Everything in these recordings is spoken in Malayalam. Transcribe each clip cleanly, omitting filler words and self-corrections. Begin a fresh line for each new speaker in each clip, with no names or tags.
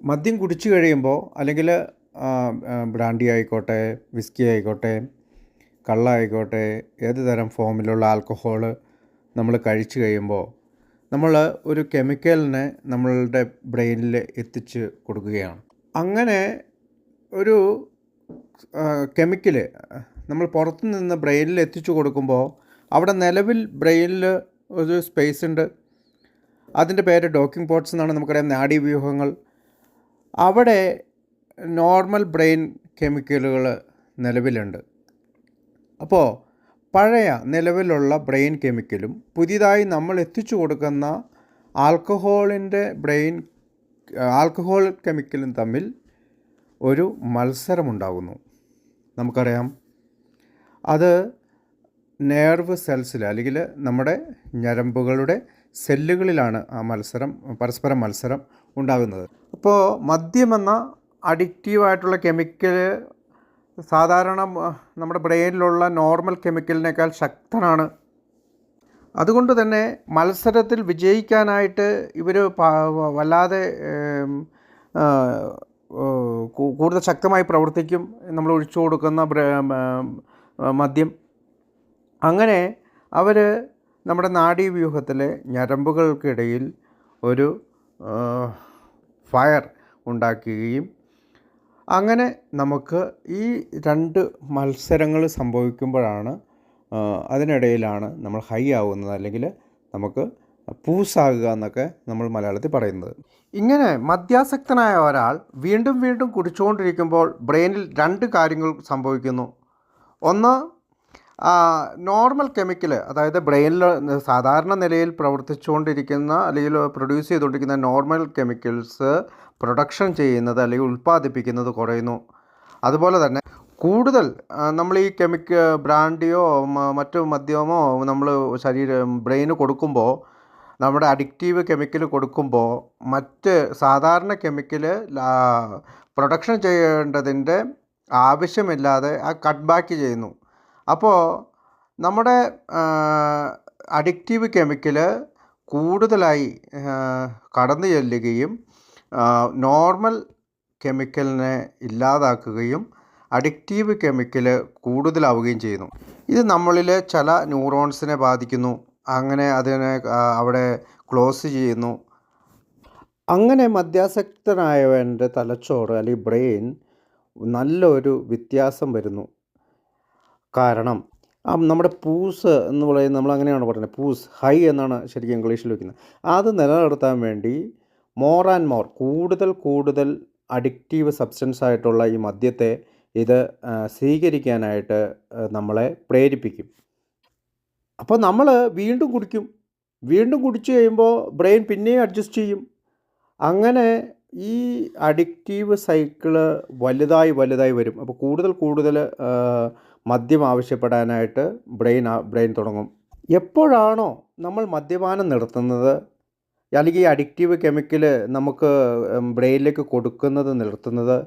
മദ്യം കുടിച്ചു കഴിയുമ്പോൾ അല്ലെങ്കിൽ ബ്രാൻഡി ആയിക്കോട്ടെ, വിസ്കി ആയിക്കോട്ടെ, കള്ള് ആയിക്കോട്ടെ, ഏത് തരം ഫോമിലുള്ള ആൽക്കഹോൾ നമ്മൾ കഴിച്ചു കഴിയുമ്പോൾ നമ്മൾ ഒരു കെമിക്കലിനെ നമ്മളുടെ ബ്രെയിനിൽ എത്തിച്ച് കൊടുക്കുകയാണ്. അങ്ങനെ ഒരു കെമിക്കൽ നമ്മൾ പുറത്തു നിന്ന് ബ്രെയിനിൽ എത്തിച്ചു കൊടുക്കുമ്പോൾ അവിടെ നിലവിൽ ബ്രെയിനിൽ ഒരു സ്പേസ് ഉണ്ട്. അതിൻ്റെ പേര് ഡോക്കിംഗ് പോട്ട്സ് എന്നാണ്. നമുക്കറിയാം നാഡീവ്യൂഹങ്ങൾ. അവിടെ നോർമൽ ബ്രെയിൻ കെമിക്കലുകൾ നിലവിലുണ്ട്. അപ്പോൾ പഴയ നിലവിലുള്ള ബ്രെയിൻ കെമിക്കലും പുതിയതായി നമ്മൾ എത്തിച്ചു കൊടുക്കുന്ന ആൽക്കഹോൾ കെമിക്കലും തമ്മിൽ ഒരു മത്സരമുണ്ടാകുന്നു. നമുക്കറിയാം അത് നെർവ് സെൽസിൽ അല്ലെങ്കിൽ നമ്മുടെ ഞരമ്പുകളുടെ സെല്ലുകളിലാണ് ആ പരസ്പരം മത്സരം ഉണ്ടാകുന്നത്. അപ്പോൾ മദ്യമെന്ന അഡിക്റ്റീവായിട്ടുള്ള കെമിക്കൽ സാധാരണ നമ്മുടെ ബ്രെയിനിലുള്ള നോർമൽ കെമിക്കലിനേക്കാൾ ശക്തനാണ്. അതുകൊണ്ട് തന്നെ മത്സരത്തിൽ വിജയിക്കാനായിട്ട് ഇവർ വല്ലാതെ കൂടുതൽ ശക്തമായി പ്രവർത്തിക്കും നമ്മൾ ഒഴിച്ചു കൊടുക്കുന്ന മദ്യം. അങ്ങനെ അവർ നമ്മുടെ നാഡീവ്യൂഹത്തിലെ ഞരമ്പുകൾക്കിടയിൽ ഒരു ഫയർ ഉണ്ടാക്കുകയും അങ്ങനെ നമുക്ക് ഈ രണ്ട് മത്സരങ്ങൾ സംഭവിക്കുമ്പോഴാണ് അതിനിടയിലാണ് നമ്മൾ ഹൈ ആവുന്നത്, അല്ലെങ്കിൽ നമുക്ക് പൂസാകുക എന്നൊക്കെ നമ്മൾ മലയാളത്തിൽ പറയുന്നത്. ഇങ്ങനെ മദ്യാസക്തനായ ഒരാൾ വീണ്ടും വീണ്ടും കുടിച്ചുകൊണ്ടിരിക്കുമ്പോൾ ബ്രെയിനിൽ രണ്ട് കാര്യങ്ങൾ സംഭവിക്കുന്നു. ഒന്ന്, നോർമൽ കെമിക്കൽ, അതായത് ബ്രെയിനിൽ സാധാരണ നിലയിൽ പ്രവർത്തിച്ചുകൊണ്ടിരിക്കുന്ന അല്ലെങ്കിൽ പ്രൊഡ്യൂസ് ചെയ്തുകൊണ്ടിരിക്കുന്ന നോർമൽ കെമിക്കൽസ് പ്രൊഡക്ഷൻ ചെയ്യുന്നത് അല്ലെങ്കിൽ ഉൽപ്പാദിപ്പിക്കുന്നത് കുറയുന്നു. അതുപോലെ തന്നെ കൂടുതൽ നമ്മൾ ഈ ബ്രാൻഡിയോ മറ്റു മദ്യമോ നമ്മൾ ബ്രെയിന് കൊടുക്കുമ്പോൾ, നമ്മുടെ അഡിക്റ്റീവ് കെമിക്കൽ കൊടുക്കുമ്പോൾ മറ്റ് സാധാരണ കെമിക്കൽ പ്രൊഡക്ഷൻ ചെയ്യേണ്ടതിൻ്റെ ആവശ്യമില്ലാതെ ആ കട്ട് ബാക്ക് ചെയ്യുന്നു. അപ്പോൾ നമ്മുടെ അഡിക്റ്റീവ് കെമിക്കൽ കൂടുതലായി കടന്നു ചെല്ലുകയും നോർമൽ കെമിക്കലിനെ ഇല്ലാതാക്കുകയും അഡിക്റ്റീവ് കെമിക്കൽ കൂടുതലാവുകയും ചെയ്യുന്നു. ഇത് നമ്മളിൽ ചില ന്യൂറോൺസിനെ ബാധിക്കുന്നു. അങ്ങനെ അതിനെ അവിടെ ക്ലോസ് ചെയ്യുന്നു. അങ്ങനെ മദ്യാസക്തനായവൻ്റെ തലച്ചോറ് അല്ലെങ്കിൽ ബ്രെയിൻ നല്ലൊരു വ്യത്യാസം വരുന്നു. കാരണം നമ്മുടെ പൂസ് എന്ന് പറയുന്നത്, നമ്മൾ അങ്ങനെയാണ് പറയുന്നത്, പൂസ് ഹൈ എന്നാണ് ശരിക്കും ഇംഗ്ലീഷിൽ വയ്ക്കുന്നത്. അത് നിലനിർത്താൻ വേണ്ടി മോർ ആൻഡ് മോർ കൂടുതൽ അഡിക്റ്റീവ് സബ്സ്റ്റൻസ് ആയിട്ടുള്ള ഈ മദ്യത്തെ ഇത് സ്വീകരിക്കാനായിട്ട് നമ്മളെ പ്രേരിപ്പിക്കും. അപ്പോൾ നമ്മൾ വീണ്ടും കുടിച്ചു കഴിയുമ്പോൾ ബ്രെയിൻ പിന്നെയും അഡ്ജസ്റ്റ് ചെയ്യും. അങ്ങനെ ഈ അഡിക്റ്റീവ് സൈക്കിള് വലുതായി വരും. അപ്പോൾ കൂടുതൽ മദ്യം ആവശ്യപ്പെടാനായിട്ട് ബ്രെയിൻ തുടങ്ങും. എപ്പോഴാണോ നമ്മൾ മദ്യപാനം നിർത്തുന്നത്, അല്ലെങ്കിൽ ഈ അഡിക്റ്റീവ് കെമിക്കൽ നമുക്ക് ബ്രെയിനിലേക്ക് കൊടുക്കുന്നത് നിർത്തുന്നത്,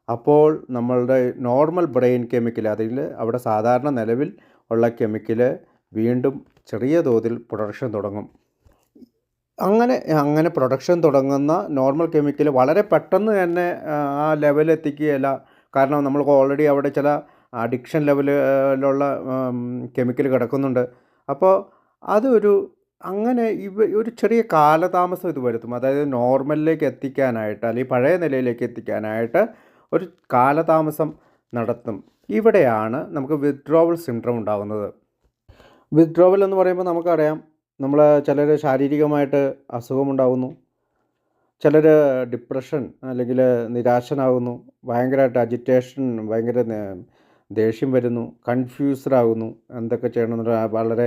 അപ്പോൾ നമ്മളുടെ നോർമൽ ബ്രെയിൻ കെമിക്കൽ, അതിൽ അവിടെ സാധാരണ നിലവിൽ ഉള്ള കെമിക്കൽ വീണ്ടും ചെറിയ തോതിൽ പ്രൊഡക്ഷൻ തുടങ്ങും. അങ്ങനെ പ്രൊഡക്ഷൻ തുടങ്ങുന്ന നോർമൽ കെമിക്കൽ വളരെ പെട്ടെന്ന് തന്നെ ആ ലെവലെത്തിക്കുകയല്ല. കാരണം നമ്മൾക്ക് ഓൾറെഡി അവിടെ ചില അഡിക്ഷൻ ലെവലിലുള്ള കെമിക്കൽ കിടക്കുന്നുണ്ട്. അപ്പോൾ അങ്ങനെ ഒരു ചെറിയ കാലതാമസം ഇത് വരുത്തും. അതായത് നോർമലിലേക്ക് എത്തിക്കാനായിട്ട്, അല്ലെങ്കിൽ പഴയ നിലയിലേക്ക് എത്തിക്കാനായിട്ട് ഒരു കാലതാമസം നടത്തും. ഇവിടെയാണ് നമുക്ക് വിത്ഡ്രോവൽ സിൻഡ്രോം ഉണ്ടാകുന്നത്. വിത്ഡ്രോവൽ എന്ന് പറയുമ്പോൾ നമുക്കറിയാം, ചിലർ ശാരീരികമായിട്ട് അസുഖമുണ്ടാകുന്നു, ചിലർ ഡിപ്രഷൻ അല്ലെങ്കിൽ നിരാശനാകുന്നു, ഭയങ്കരമായിട്ട് അജിറ്റേഷൻ, ഭയങ്കര ദേഷ്യം വരുന്നു, കൺഫ്യൂസ്ഡ് ആകുന്നു, എന്തൊക്കെ ചെയ്യണമെന്ന് വളരെ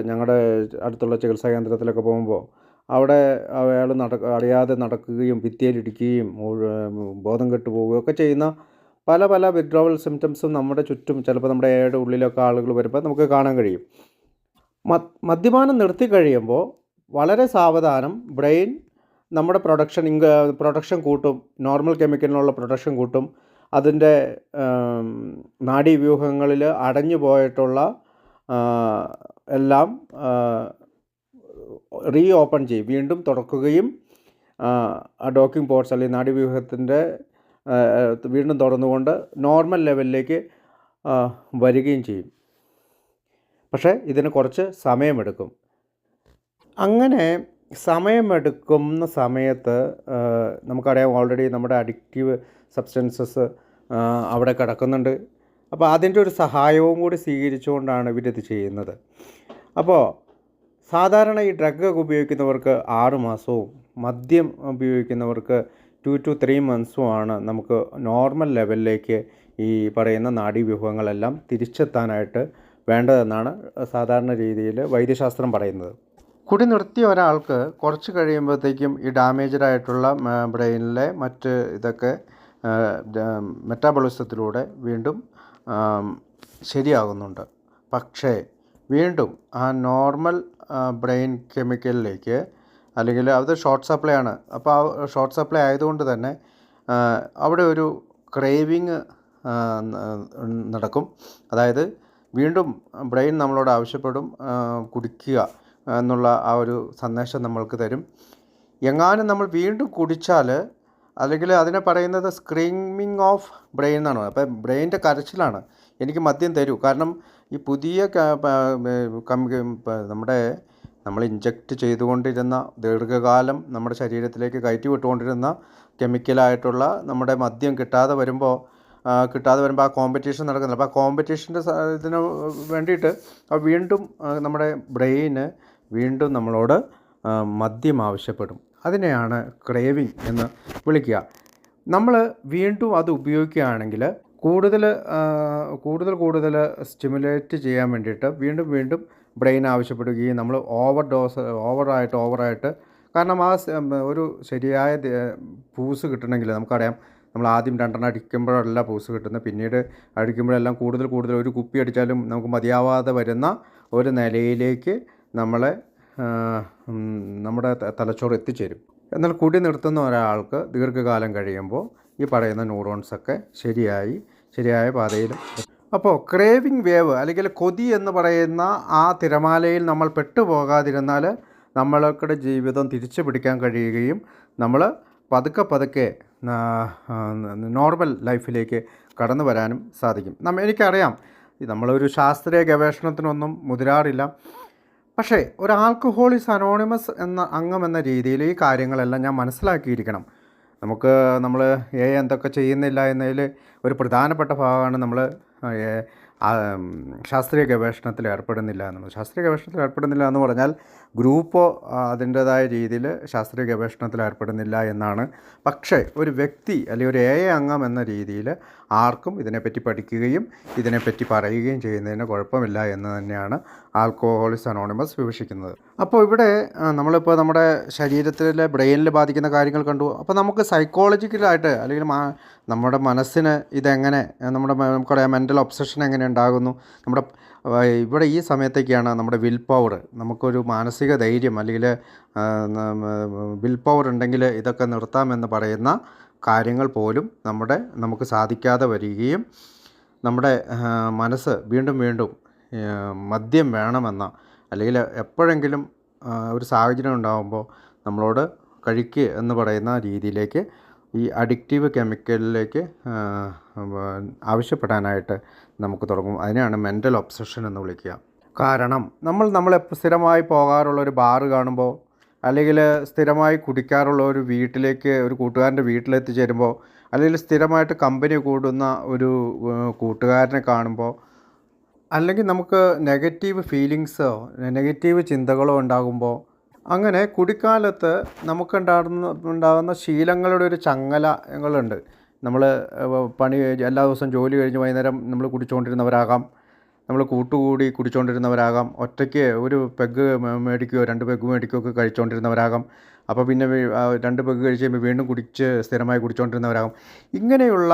ഞങ്ങളുടെ അടുത്തുള്ള ചികിത്സാ കേന്ദ്രത്തിലൊക്കെ പോകുമ്പോൾ അവിടെ അയാൾ അറിയാതെ നടക്കുകയും ഭിത്തിയിലിടിക്കുകയും ബോധം കെട്ടു പോവുകയൊക്കെ ചെയ്യുന്ന പല വിത്ഡ്രോവൽ സിംറ്റംസും നമ്മുടെ ചുറ്റും, ചിലപ്പോൾ നമ്മുടെ ഉള്ളിലൊക്കെ ആളുകൾ വരുമ്പോൾ നമുക്ക് കാണാൻ കഴിയും. മദ്യപാനം നിർത്തി കഴിയുമ്പോൾ വളരെ സാവധാനം ബ്രെയിൻ നമ്മുടെ പ്രൊഡക്ഷൻ കൂട്ടും, നോർമൽ കെമിക്കലിനുള്ള പ്രൊഡക്ഷൻ കൂട്ടും. അതിൻ്റെ നാഡീവ്യൂഹങ്ങളിൽ അടഞ്ഞു പോയിട്ടുള്ള എല്ലാം റീ ഓപ്പൺ ചെയ്യും, വീണ്ടും തുറക്കുകയും ആ ഡോക്കിംഗ് പോർട്സ് അല്ലെങ്കിൽ നാഡീവ്യൂഹത്തിൻ്റെ വീണ്ടും തുറന്നുകൊണ്ട് നോർമൽ ലെവലിലേക്ക് വരികയും ചെയ്യും. പക്ഷേ ഇതിന് കുറച്ച് സമയമെടുക്കും. അങ്ങനെ സമയമെടുക്കുന്ന സമയത്ത് നമുക്കറിയാം ഓൾറെഡി നമ്മുടെ അഡിക്റ്റീവ് സബ്സ്റ്റൻസസ് അവിടെ കിടക്കുന്നുണ്ട്. അപ്പോൾ അതിൻ്റെ ഒരു സഹായവും കൂടി സ്വീകരിച്ചുകൊണ്ടാണ് ഇവരിത് ചെയ്യുന്നത്. അപ്പോൾ സാധാരണ ഈ ഡ്രഗ് ഉപയോഗിക്കുന്നവർക്ക് 6 മാസവും മദ്യം ഉപയോഗിക്കുന്നവർക്ക് 2 to 3 monthsമാണ് നമുക്ക് നോർമൽ ലെവലിലേക്ക് ഈ പറയുന്ന നാഡീവ്യൂഹങ്ങളെല്ലാം തിരിച്ചെത്താനായിട്ട് വേണ്ടതെന്നാണ് സാധാരണ രീതിയിൽ വൈദ്യശാസ്ത്രം പറയുന്നത്. കുടി നിർത്തിയ ഒരാൾക്ക് കുറച്ച് കഴിയുമ്പോഴത്തേക്കും ഈ ഡാമേജ്ഡ് ആയിട്ടുള്ള ബ്രെയിനിലെ മറ്റ് ഇതൊക്കെ മെറ്റാബോളിസത്തിലൂടെ വീണ്ടും ശരിയാകുന്നുണ്ട്. പക്ഷേ വീണ്ടും ആ നോർമൽ ബ്രെയിൻ കെമിക്കലിലേക്ക്, അല്ലെങ്കിൽ അത് ഷോർട്ട് സപ്ലൈ ആണ്. അപ്പോൾ ആ ഷോർട്ട് സപ്ലൈ ആയതുകൊണ്ട് തന്നെ അവിടെ ഒരു ക്രേവിങ് നടക്കും. അതായത് വീണ്ടും ബ്രെയിൻ നമ്മളോട് ആവശ്യപ്പെടും കുടിക്കുക എന്നുള്ള ആ ഒരു സന്ദേശം നമ്മൾക്ക് തരും. എങ്ങാനും നമ്മൾ വീണ്ടും കുടിച്ചാൽ, അല്ലെങ്കിൽ അതിനെ പറയുന്നത് സ്ക്രീമിങ് ഓഫ് ബ്രെയിൻ എന്നാണ്. അപ്പം ബ്രെയിനിൻ്റെ കരച്ചിലാണ്, എനിക്ക് മദ്യം തരൂ. കാരണം ഈ പുതിയ നമ്മൾ ഇഞ്ചക്റ്റ് ചെയ്തുകൊണ്ടിരുന്ന ദീർഘകാലം നമ്മുടെ ശരീരത്തിലേക്ക് കയറ്റി വിട്ടുകൊണ്ടിരുന്ന കെമിക്കലായിട്ടുള്ള നമ്മുടെ മദ്യം കിട്ടാതെ വരുമ്പോൾ ആ കോമ്പറ്റീഷൻ നടക്കുന്നില്ല. അപ്പോൾ ആ കോമ്പറ്റീഷൻ്റെ ഇതിന് വേണ്ടിയിട്ട് വീണ്ടും നമ്മുടെ ബ്രെയിന് വീണ്ടും നമ്മളോട് മദ്യം ആവശ്യപ്പെടും. അതിനെയാണ് ക്രേവിങ് എന്ന് വിളിക്കുക. നമ്മൾ വീണ്ടും അത് ഉപയോഗിക്കുകയാണെങ്കിൽ കൂടുതൽ സ്റ്റിമുലേറ്റ് ചെയ്യാൻ വേണ്ടിയിട്ട് വീണ്ടും ബ്രെയിൻ ആവശ്യപ്പെടുകയും നമ്മൾ ഓവറായിട്ട് കാരണം ഒരു ശരിയായ പൂസ് കിട്ടണമെങ്കിൽ നമുക്കറിയാം, നമ്മൾ ആദ്യം 2 അടിക്കുമ്പോഴല്ല പൂസ് കിട്ടുന്നത്, പിന്നീട് അടിക്കുമ്പോഴെല്ലാം കൂടുതൽ ഒരു കുപ്പി അടിച്ചാലും നമുക്ക് മതിയാവാതെ വരുന്ന ഒരു നിലയിലേക്ക് നമ്മുടെ തലച്ചോറ് എത്തിച്ചേരും. എന്നാൽ കുടി നിർത്തുന്ന ഒരാൾക്ക് ദീർഘകാലം കഴിയുമ്പോൾ ഈ പറയുന്ന ന്യൂറോൺസൊക്കെ ശരിയായ പാതയിലും. അപ്പോൾ ക്രേവിങ് വേവ് അല്ലെങ്കിൽ കൊതി എന്ന് പറയുന്ന ആ തിരമാലയിൽ നമ്മൾ പെട്ടുപോകാതിരുന്നാൽ നമ്മളുടെ ജീവിതം തിരിച്ചു പിടിക്കാൻ കഴിയുകയും നമ്മൾ പതുക്കെ നോർമൽ ലൈഫിലേക്ക് കടന്നു വരാനും സാധിക്കും. എനിക്കറിയാം നമ്മളൊരു ശാസ്ത്രീയ ഗവേഷണത്തിനൊന്നും മുതിരാറില്ല. പക്ഷേ ഒരു ആൽക്കഹോളിക്സ് അനോണിമസ് എന്ന അംഗമെന്ന രീതിയിൽ ഈ കാര്യങ്ങളെല്ലാം ഞാൻ മനസ്സിലാക്കിയിരിക്കണം. നമ്മൾ എന്തൊക്കെ ചെയ്യുന്നില്ല എന്നതിൽ ഒരു പ്രധാനപ്പെട്ട ഭാഗമാണ് നമ്മൾ ശാസ്ത്രീയ ഗവേഷണത്തിൽ ഏർപ്പെടുന്നില്ല എന്നുള്ളത്. ശാസ്ത്രീയ ഗവേഷണത്തിൽ ഏർപ്പെടുന്നില്ല എന്ന് പറഞ്ഞാൽ ഗ്രൂപ്പോ അതിൻ്റേതായ രീതിയിൽ ശാസ്ത്രീയ ഗവേഷണത്തിൽ ഏർപ്പെടുന്നില്ല എന്നാണ്. പക്ഷേ ഒരു വ്യക്തി അല്ലെങ്കിൽ ഒരു അംഗം എന്ന രീതിയിൽ ആർക്കും ഇതിനെപ്പറ്റി പഠിക്കുകയും ഇതിനെപ്പറ്റി പറയുകയും ചെയ്യുന്നതിന് കുഴപ്പമില്ല എന്ന് തന്നെയാണ് ആൽക്കഹോളിക്സ് അനോണിമസ് വിവക്ഷിക്കുന്നത്. അപ്പോൾ ഇവിടെ നമ്മളിപ്പോൾ നമ്മുടെ ശരീരത്തിലെ ബ്രെയിനിൽ ബാധിക്കുന്ന കാര്യങ്ങൾ കണ്ടു. അപ്പോൾ നമുക്ക് സൈക്കോളജിക്കലായിട്ട് അല്ലെങ്കിൽ നമ്മുടെ മനസ്സിന് ഇതെങ്ങനെ നമുക്കറിയാം മെൻ്റൽ ഒബ്സഷൻ എങ്ങനെ ഉണ്ടാകുന്നു. ഇവിടെ ഈ സമയത്തേക്കാണ് നമ്മുടെ വിൽ പവർ, നമുക്കൊരു മാനസിക ധൈര്യം അല്ലെങ്കിൽ വിൽ പവർ ഉണ്ടെങ്കിൽ ഇതൊക്കെ നിർത്താമെന്ന് പറയുന്ന കാര്യങ്ങൾ പോലും നമുക്ക് സാധിക്കാതെ വരികയും നമ്മുടെ മനസ്സ് വീണ്ടും മദ്യം വേണമെന്ന, അല്ലെങ്കിൽ എപ്പോഴെങ്കിലും ഒരു സാഹചര്യം ഉണ്ടാകുമ്പോൾ നമ്മളോട് കഴിക്കുക എന്ന് പറയുന്ന രീതിയിലേക്ക് ഈ അഡിക്റ്റീവ് കെമിക്കലിലേക്ക് ആവശ്യപ്പെടാനായിട്ട് നമുക്ക് തുടങ്ങും. അതിനെയാണ് മെൻ്റൽ ഒബ്സഷൻ എന്ന് വിളിക്കുക. കാരണം നമ്മൾ സ്ഥിരമായി പോകാറുള്ള ഒരു ബാറ് കാണുമ്പോൾ, അല്ലെങ്കിൽ സ്ഥിരമായി കുടിക്കാറുള്ള ഒരു കൂട്ടുകാരൻ്റെ വീട്ടിലെത്തിച്ചേരുമ്പോൾ, അല്ലെങ്കിൽ സ്ഥിരമായിട്ട് കമ്പനി കൂടുന്ന ഒരു കൂട്ടുകാരനെ കാണുമ്പോൾ, അല്ലെങ്കിൽ നമുക്ക് നെഗറ്റീവ് ഫീലിങ്സോ നെഗറ്റീവ് ചിന്തകളോ ഉണ്ടാകുമ്പോൾ, അങ്ങനെ കുടിക്കാലത്ത് ഉണ്ടാകുന്ന ശീലങ്ങളുടെ ഒരു ചങ്ങലകളുണ്ട്. നമ്മൾ എല്ലാ ദിവസവും ജോലി കഴിഞ്ഞ് വൈകുന്നേരം നമ്മൾ കുടിച്ചുകൊണ്ടിരുന്നവരാകാം, നമ്മൾ കൂട്ടുകൂടി കുടിച്ചുകൊണ്ടിരുന്നവരാകാം, ഒറ്റയ്ക്ക് ഒരു പെഗ് മേടിക്കുകയോ 2 പെഗ് മേടിക്കുകയോ ഒക്കെ കഴിച്ചുകൊണ്ടിരുന്നവരാകാം. അപ്പോൾ പിന്നെ 2 പെഗ് കഴിച്ച് കഴിയുമ്പോൾ വീണ്ടും സ്ഥിരമായി കുടിച്ചുകൊണ്ടിരുന്നവരാകാം. ഇങ്ങനെയുള്ള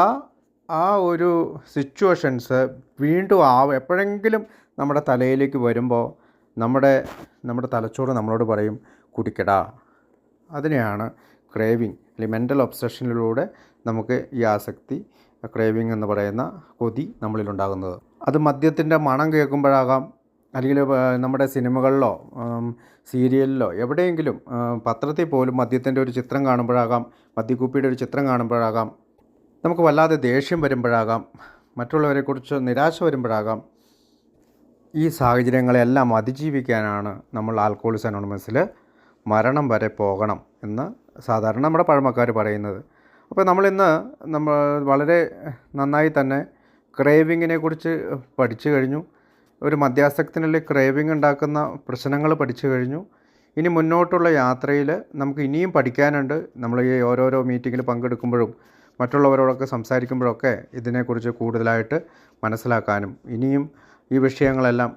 ആ ഒരു സിറ്റുവേഷൻസ് വീണ്ടും എപ്പോഴെങ്കിലും നമ്മുടെ തലയിലേക്ക് വരുമ്പോൾ നമ്മുടെ തലച്ചോറ് നമ്മളോട് പറയും കുടിക്കടാ. അതിനെയാണ് ക്രേവിങ് അല്ലെങ്കിൽ മെൻ്റൽ ഒബ്സഷനിലൂടെ നമുക്ക് ഈ ആസക്തി, ക്രേവിങ് എന്ന് പറയുന്ന കൊതി നമ്മളിലുണ്ടാകുന്നത്. അത് മദ്യത്തിൻ്റെ മണം കേൾക്കുമ്പോഴാകാം, അല്ലെങ്കിൽ നമ്മുടെ സിനിമകളിലോ സീരിയലിലോ എവിടെയെങ്കിലും പത്രത്തിൽ പോലും മദ്യത്തിൻ്റെ ഒരു ചിത്രം കാണുമ്പോഴാകാം, മദ്യക്കുപ്പിയുടെ ഒരു ചിത്രം കാണുമ്പോഴാകാം, നമുക്ക് വല്ലാതെ ദേഷ്യം വരുമ്പോഴാകാം, മറ്റുള്ളവരെക്കുറിച്ച് നിരാശ വരുമ്പോഴാകാം. ഈ സാഹചര്യങ്ങളെല്ലാം അതിജീവിക്കാനാണ് നമ്മൾ ആൽക്കഹോളിക്സ് അനോണിമസിൽ മരണം വരെ പോകണം എന്ന് സാധാരണ നമ്മുടെ പഴമക്കാർ പറയുന്നത്. അപ്പോൾ നമ്മൾ വളരെ നന്നായി തന്നെ ക്രേവിങ്ങിനെ കുറിച്ച് പഠിച്ചു കഴിഞ്ഞു. ഒരു മദ്യാസക്തനിൽ ക്രേവിങ് ഉണ്ടാക്കുന്ന പ്രശ്നങ്ങൾ പഠിച്ചു കഴിഞ്ഞു. ഇനി മുന്നോട്ടുള്ള യാത്രയിൽ നമുക്ക് ഇനിയും പഠിക്കാനുണ്ട്. നമ്മൾ ഈ ഓരോരോ മീറ്റിങ്ങിൽ പങ്കെടുക്കുമ്പോഴും മറ്റുള്ളവരോടൊക്കെ സംസാരിക്കുമ്പോഴൊക്കെ ഇതിനെക്കുറിച്ച് കൂടുതലായിട്ട് മനസ്സിലാക്കാനും ഇനിയും ഈ വിഷയങ്ങളെല്ലാം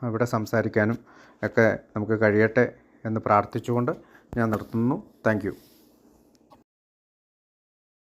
ഇവിടെ സംസാരിക്കാനും ഒക്കെ നമുക്ക് കഴിയട്ടെ എന്ന് പ്രാർത്ഥിച്ചുകൊണ്ട് ഞാൻ നിർത്തുന്നു. Thank you.